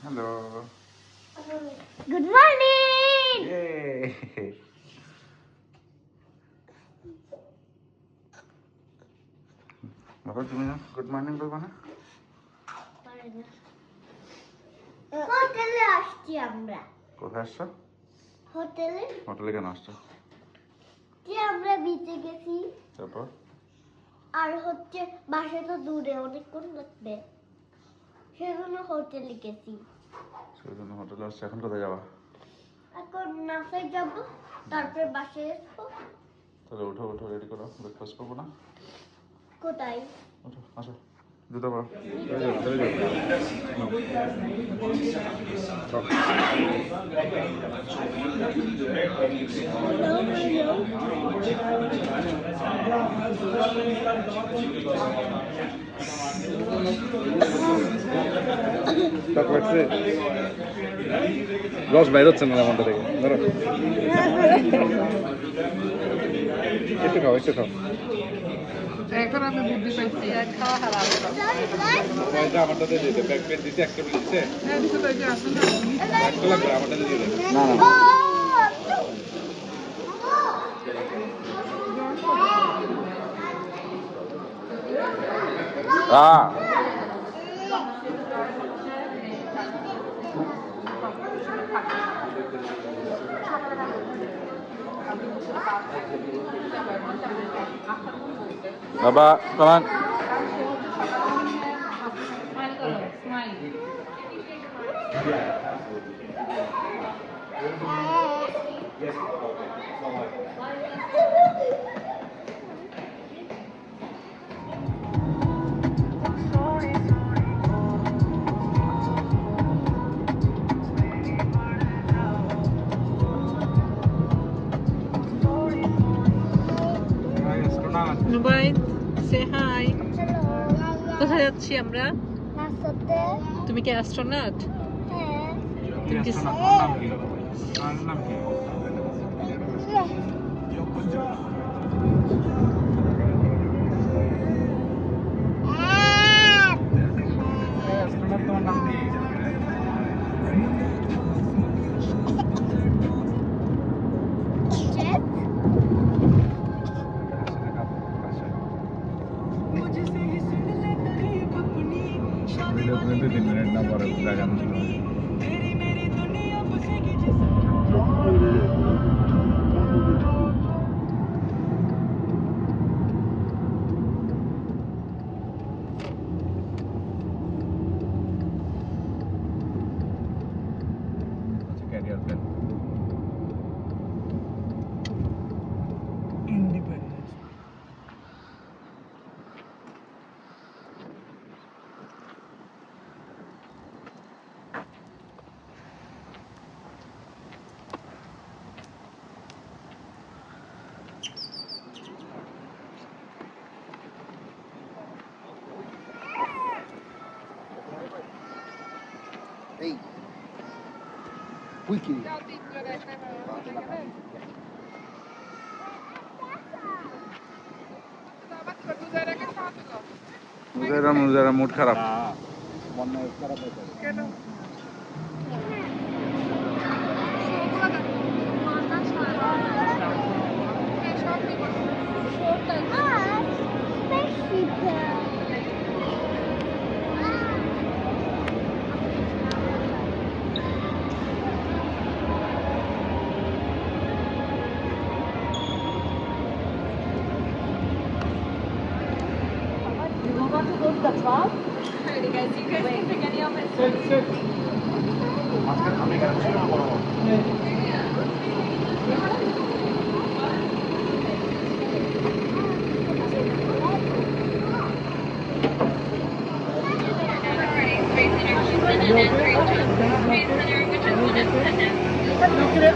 Hello. Good morning. Yay. বাবা তুমি না গুড মর্নিং বলবা না? হোটেলে আসছি আমরা। কোথায় আসছো? হোটেলে। হোটেলে কেন আসছো? যে আমরা বিচে গেছি। তারপর? আর হচ্ছে বাসা তো দূরে অনেকক্ষণ লাগবে। সেজন্য হোটেলে গেছি। সেজন্য হোটেলে আসছো। এখন কোথায় যাবা? এখন নাসায় যাব, তারপরে বাসায় আসবো। তাহলে উঠো উঠো রেডি করো, ব্রেকফাস্ট করবো না? কোথায়? উঠো আসো, জুতো পরো। রস বাইর হচ্ছে না মনটা থেকে, ধরো একটু খাও একটু খাও। এখন আমি বুদ্ধি পাইছি আর খাওয়া হারাম। পয়সা আমারটা দিয়ে দিতে, ব্যাগ পেন দিতে, একটা বিল দিতে। হ্যাঁ দিতে তো আসলে একশো লাগবে, আমারটা দিয়ে দিতে। না না বাবা কমান মোবাইল সে হাই। কোথায় যাচ্ছি আমরা? নাসাতে। তুমি কি অ্যাস্ট্রোনট? হ্যাঁ। তুমি কি ক্যারিয়ার প্ল্যান। Hey, wiki. মুজারা মুড খারাপ।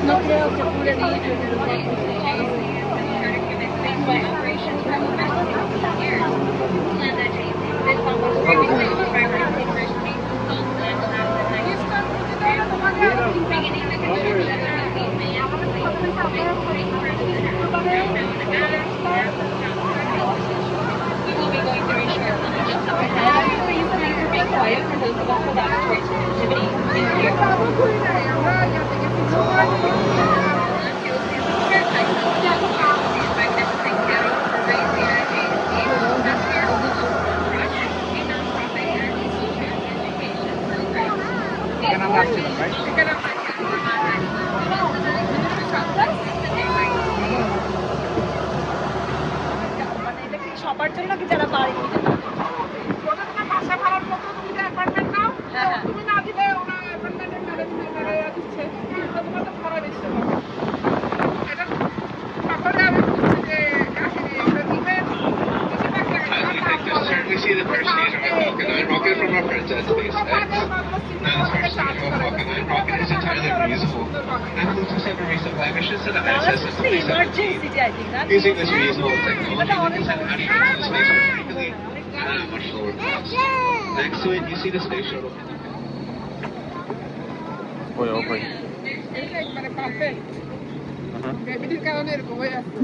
No creo que pude by operations from domestic years. Land agency. This one was previously owned by Ramsey First Name Consultants and Lasted beginning the construction of the main we will be going through a short lunch. Please remain quiet for those of us with auditory sensitivity. সবার জন্য কি যারা বাড়ি কিনে না ওটা তোমার বাসা ভাড়ার মতো তুমি যে অ্যাপার্টমেন্ট নাও হ্যাঁ। তুমি না দিলে ওরা অ্যাপার্টমেন্টের ম্যানেজার দিচ্ছে তো তোমার তো ভাড়া বেশি হবে এটা তারপরে আমি বলছি যে কাহিনী এটা দিবে Kindly take this turn. We see the first stage of our Falcon 9 rocket from our Princess SpaceX. Now, the first stage of our Falcon 9 rocket is entirely reusable and will do several resupply missions to the ISS in 2017. Emergency I think না Using this reusable technology, we can send astronauts to space more frequently and at a much lower cost. Next to it, you see the space shuttle. মানে perfect বেবির কারণে এরকম হয়ে আছে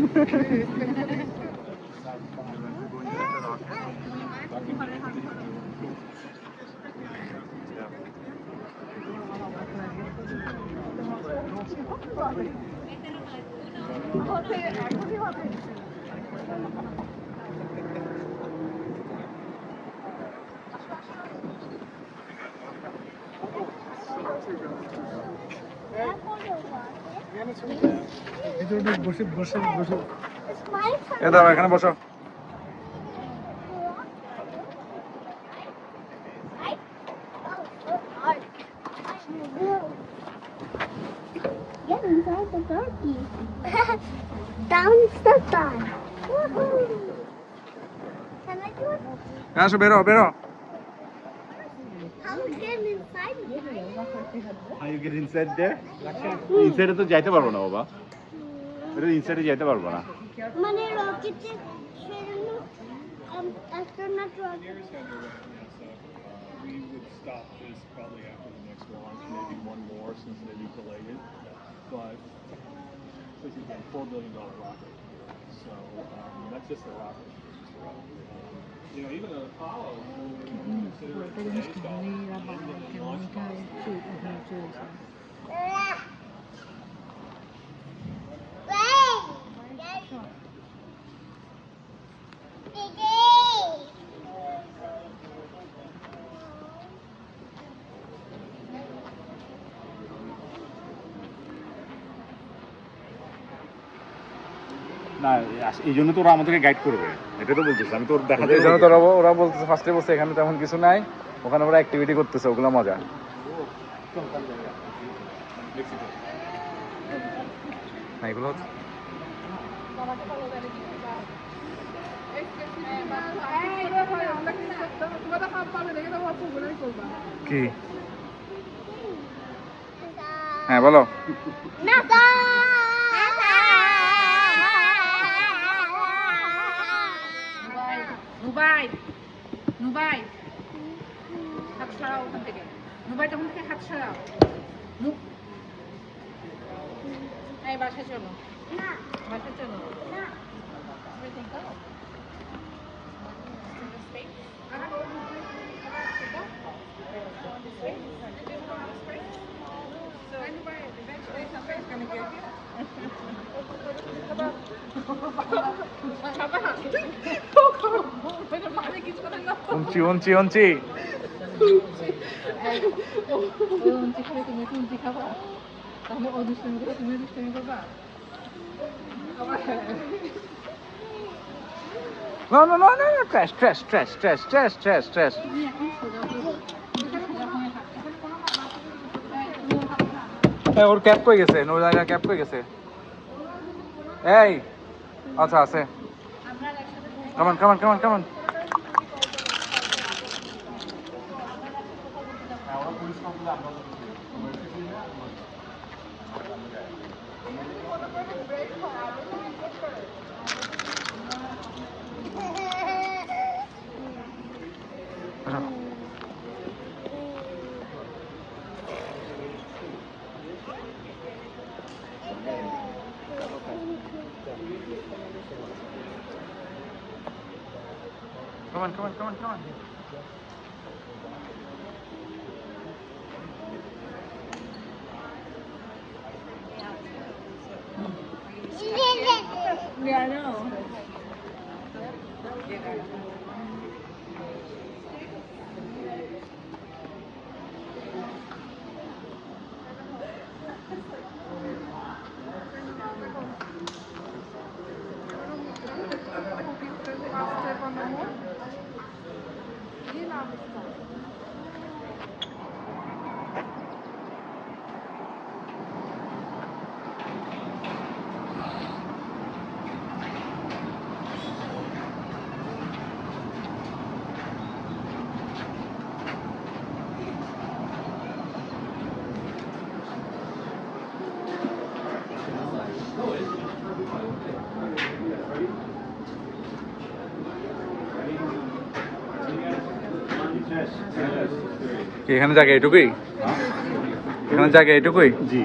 দাঁড়া এখানে বসো Get inside the turkey. Down the side. Woohoo! Can I do it? আসো বেরো বেরো How to get inside the How you get inside there? Inside তো যাইতে পারবো না বাবা। এটা ইনসাইডে যাইতে পারবো না। মানে রকেটে সেজন্য astronaut rocket We would stop this probably after the next launch, maybe one more since they need to delay it. But this is a $4 billion rocket. So that's just the rocket. You know, even Apollo, who considered a space dollar, and launch costs. না এই জন্য তো ওরা আমাদেরকে guide করবে এটা তো বলতেছে আমি তো ওর দেখাতে এই জন্য তো ওরা বলতেছে ফার্স্টে বলছে এখানে তেমন কিছু নাই ওখানে ওরা অ্যাক্টিভিটি করতেছে ওগুলো মজা না এগুলো হচ্ছে কি হ্যাঁ বলো NASA! নুবাই নুবাই হাত সরাও ওখান থেকে নুবাই তখন থেকে হাত সরাও এই বাসায় চলো বাসায় চলো উঞ্চি উঞ্চি উঞ্চি উঞ্চি খাবে তুমি উঞ্চি খাবা তাহলে ও দুষ্টমি করে তুমি দুষ্টমি করবা No, no, no, no, no, trash, trash, trash, trash, trash, trash, trash. ওর ক্যাপ কই গেছে ওর জায়গা ক্যাপ কই গেছে এই আচ্ছা আছে কামান কামান কামান কামান Come on, come on, come on, come on. Yeah, I know. Momo দিলাম কি এখানে জায়গা এটুকুই? এখানে জায়গা এটুকুই? জি,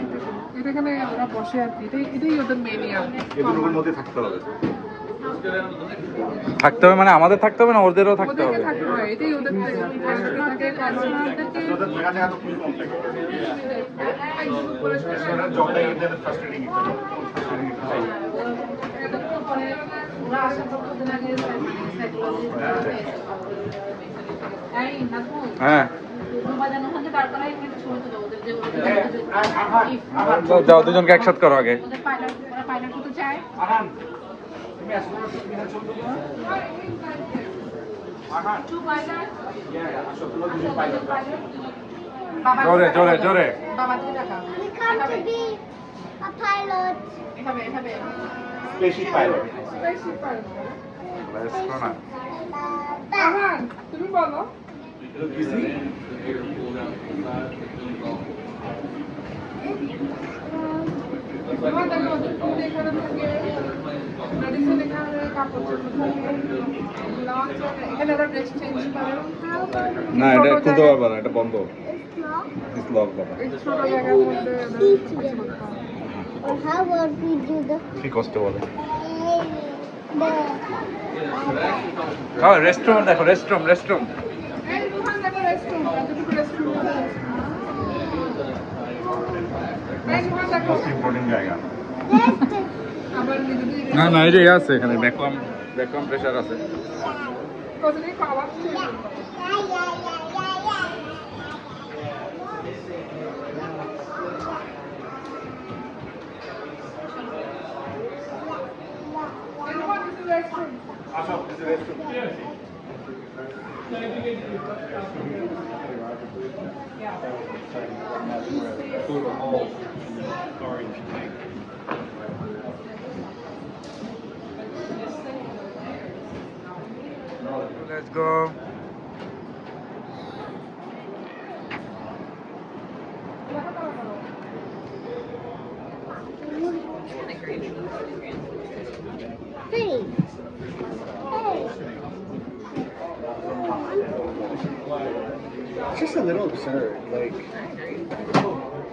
এখানে ওরা বসে আর কি এটাই ওদের মেনিয়াম এগুলোর মধ্যে থাকতে হবে। থাকতে হবে মানে আমাদের থাকতে হবে না ওদেরও থাকতে ওদেরকে হবে? থাকতে হয় এটাই ওদের থাকে কাস্টমারদেরকে ওদের থাকা জায়গা তো খুবই কম থাকে। জবটাই ইন্টারনেট ফ্রাস্ট্রেটিং হ্যাঁ যাও দুজনকে একসাথে করো আগে। জোরে জোরে জোরে। We come to be a pilot. Special pilot. Ahaan তুমি বলো তোমার দেখো ওদের food এখানে থাকে মেডিসিন এখানে কাপড় চোপড় থাকে লাঞ্চ এখানে ওরা ড্রেস চেঞ্জ করে না এটা খুলতে পারবো না, এটা বন্ধ। It's lock locked. বাবা এই ছোট জায়গার মধ্যে Eat together. Or how about we do the কি কষ্ট বলে। the রেস্টরুম দেখো, রেস্টরুম রেস্টরুম। এই দোকান দেখো রেস্টুরেন্ট কতটুকু রেস্টুরেন্ট এই দোকান দেখো ইম্পর্টেন্ট জায়গা। rest? আবার নিজেদের না না এই যে আছে এখানে ভ্যাকুয়াম ভ্যাকুয়াম প্রেসার আছে। কতদিন খাওয়া আসো, restaurant. Let's go. Hey. It's just a little absurd. Like,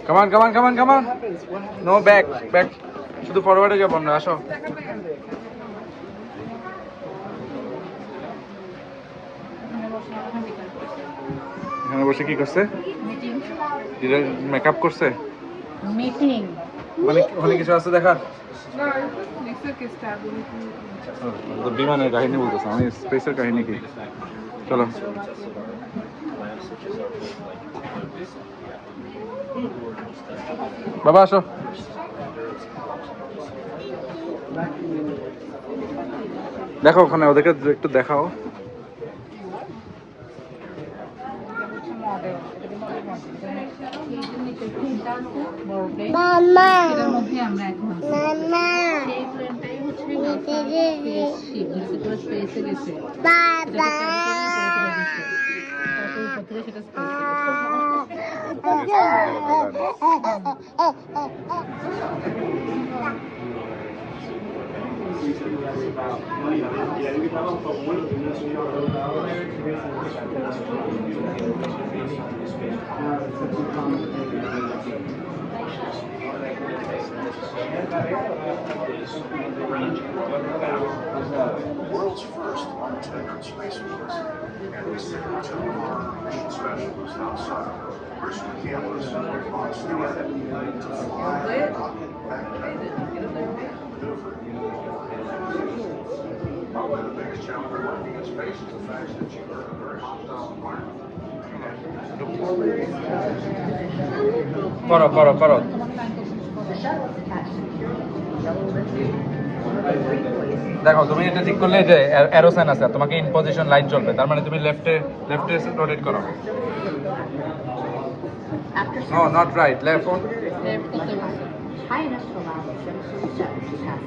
Come on, come on, come on, come on. No back, back. শুধু ফরওয়ার্ডে যাব আমরা, আসো। এখানে বসে কি করছে? মেকআপ করছে? মিটিং ওখানে কিছু আছে দেখার? না নেক্সট কেসটা তো বিমানের কাহিনী বলতেছে, আমি স্পেসের কাহিনী কি? চলো বাবা আসো। দেখো ওখানে ওদেরকে একটু দেখাও। Mama. এটার মধ্যে আমরা এখন Mama. সেই প্লেনটাই হচ্ছে স্পেসে গেছে Baba. World's first untethered space force. And we sent two mission specialists outside. Chris McCandless and Ron Stewart to fly the rocket back to maneuver. Probably the biggest challenge working in space is the fact that you are in a very hostile environment. করো করো করো। দেখো তুমি এটা ঠিক করলে যে arrow sign আছে আর তোমাকে ইন পজিশন লাইট জ্বলবে, তার মানে তুমি লেফটে রোটেট করো। No not right, left. High enough to allow the ship to jet to pass.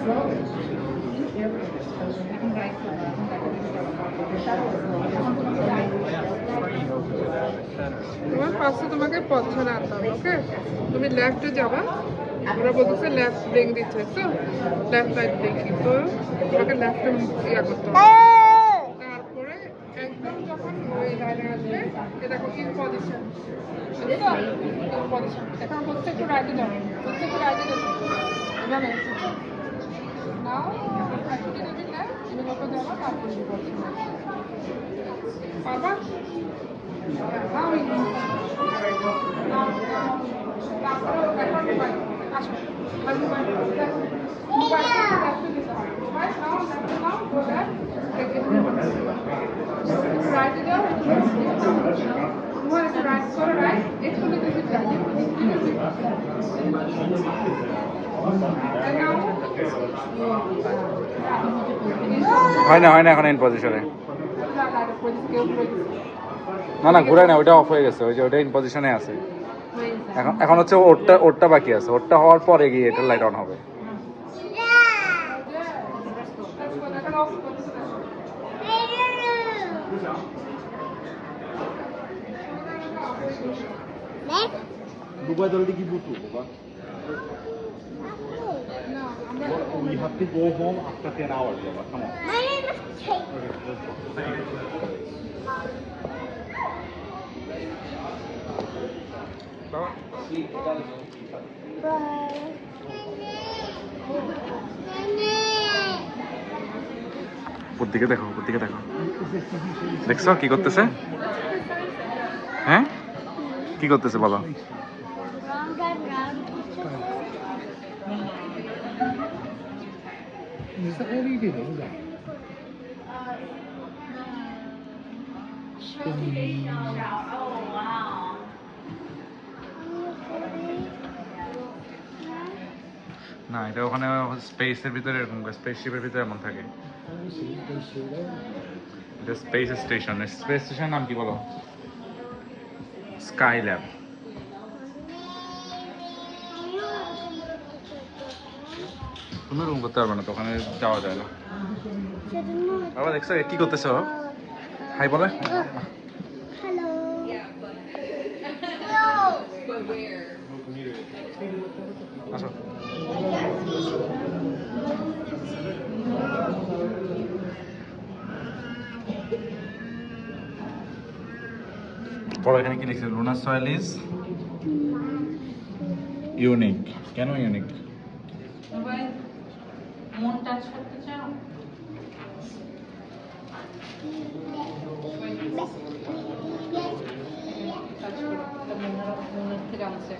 Slowly, new airport is closing. We can ride to the shuttle is তোমার পাশে তোমাকে পথ ছাড়া আনতে হবে, ওকে? তুমি লেফটে যাবা, ওরা বলতেছে লেফট ব্রেক দিচ্ছে, তো লেফট রাইট ব্রেকিং, তো তোমাকে লেফটে ইয়া করতে হবে। তারপরে একদম যখন ওই লাইনে আসবে, এটা ইন পজিশন, ইন পজিশন। এখন বলছে একটু রাইটে যাবে, বলছে একটু রাইটে যাবে, এভাবে নাও একটু দিবি না, এভাবে যাবা, তারপরে ইন পজিশন পারবা? হয় না এখন ইন পজিশনে। না ঘুরায় না, ওইটা অফ হয়ে গেছে, ওই যে ওইটা ইন পজিশনে আছে। এখন হচ্ছে ওরটা বাকি আছে, ওরটা হওয়ার পরে গিয়ে এটা লাইট অন হবে। Dubai जल्दी की बुतु बाबा. We have to go home after 10 hours, Baba. Come on. My name is Kate. দিকে দেখো, দেখছো কি করতেছে? হ্যাঁ কি করতেছে বলো? না এটা ওখানে স্পেসের ভিতরে এরকম, স্পেসশিপের ভিতরে এমন থাকে। এটা স্পেস স্টেশন। স্পেস স্টেশন নাম কি বলো? Sky lab. তুমি রুম করতে পারবে না তো, ওখানে যাওয়া যায় না। বাবা দেখছো কি করতেছো? হাই বলে। Hello. আসো। পড়ো এখানে কি লিখছে? Lunar soil is unique. কেন ইউনিক? মন টাচ করতে চাও? মনের থেকে আনছে।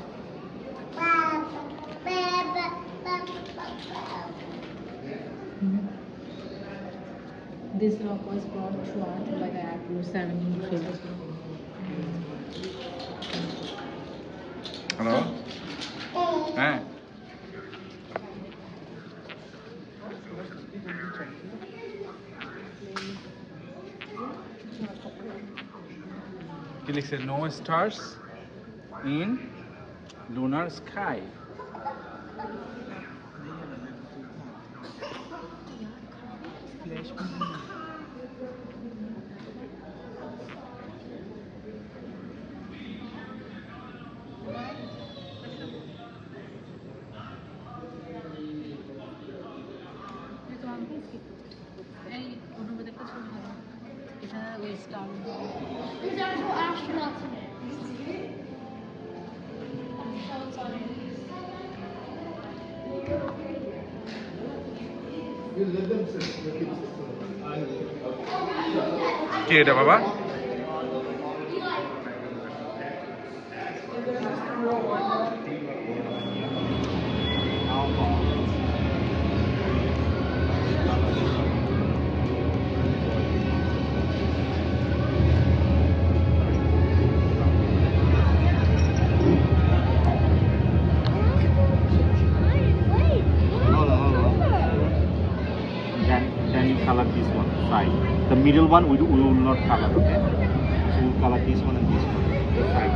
This rock was brought to Earth by the Apollo 7 missions. Hello, হ্যাঁ কি লিখছে? No stars in lunar sky. এই অনুবাদের কাছে ভালো, এটা ওই star. These are actual astronauts in it. কি এটা বাবা? The middle one we will not color, okay? So we'll color this one and this one. The side.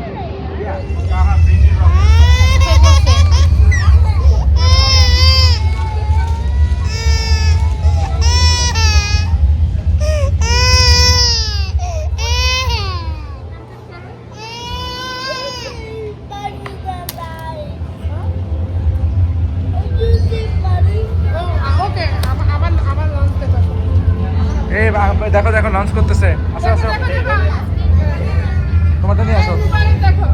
ওকে আমার লঞ্চ দেখাবো এই দেখো দেখো লঞ্চ করতেছে। আসো আসো, তোমাদের নিয়ে আসো। দেখো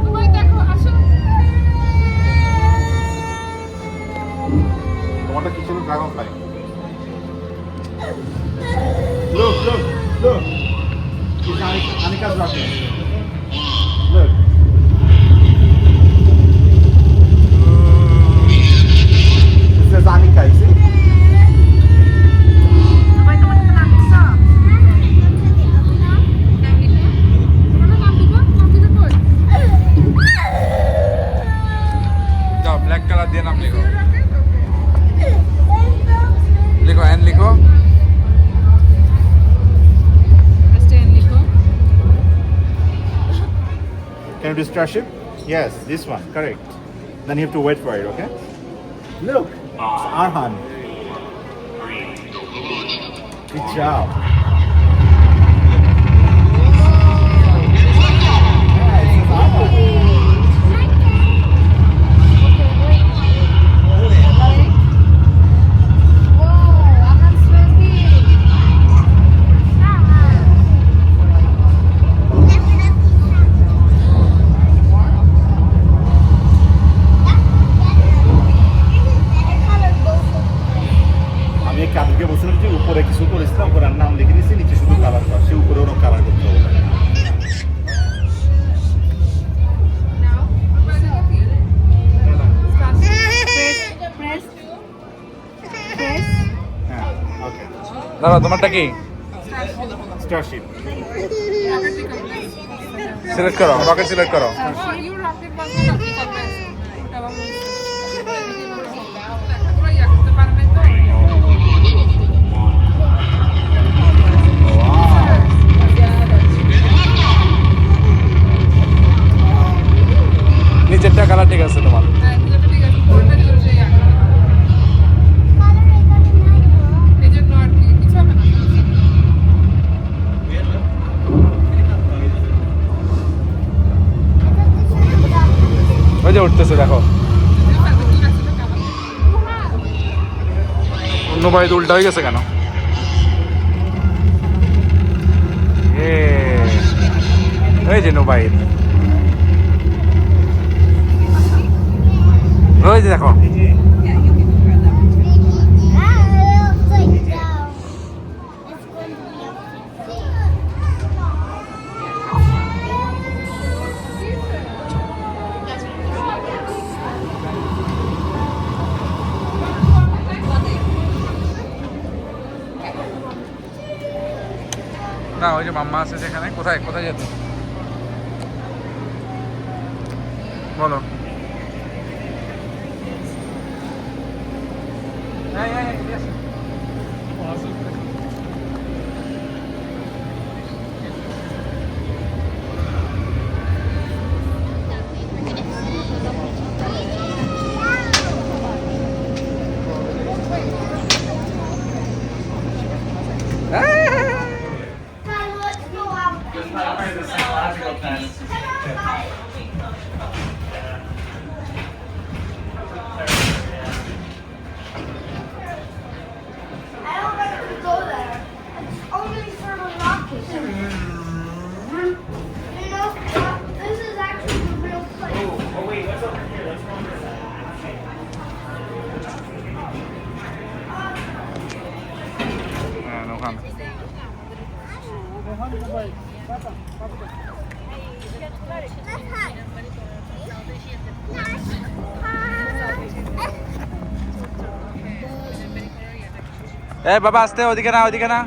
দুবাই দেখো আসো তোমারটা কি ছিল? Dragon fly. Look, look, look. It's Anika's rocket. Look. It says Anika, you see? Dubai তোমার সাথে নাম লিখছো? নাম লিখো। তোমার নাম দিবা কই যাও ব্ল্যাক কালার দিয়ে নাম লিখো। লিখো এন লিখো। লিখো। Can you do Starship? Yes, this one, correct. Then you have to wait for it, okay? Look, it's Arhan. Good job. Yeah, it says Arhan. আমি কালকে বলছিলাম যে উপরে কিছু করেছিলাম, উপরে আর নাম লিখে দিয়েছি, নিচে শুধু কালার করা, সে উপরে ওরকম কালার করতে হবে। হ্যাঁ, ওকে। দাঁড়াও, তোমারটা কি? স্টারশিপ। সিলেক্ট করো, রকেট সিলেক্ট করো। ইউ রকেট বাস কি করবে ওটা বাবু তোমরা ইয়া করতে পারবে তো নিচেরটা কালার ঠিক আছে তোমার? হ্যাঁ ঠিক আছে কোনটা দিলে যে ইয়া এই জন্য আর কি কিছু হবে না ওই যে উঠতেছে দেখো। অন্য বাড়িতে উল্টা হয়ে গেছে কেন? এই যে নোবাইল, ওই যে দেখো। না ওই যে মাম্মা আছে যেখানে, কোথায় কোথায় যেত বলো? বাবা আসতে, ওদিকে না ওদিকে না।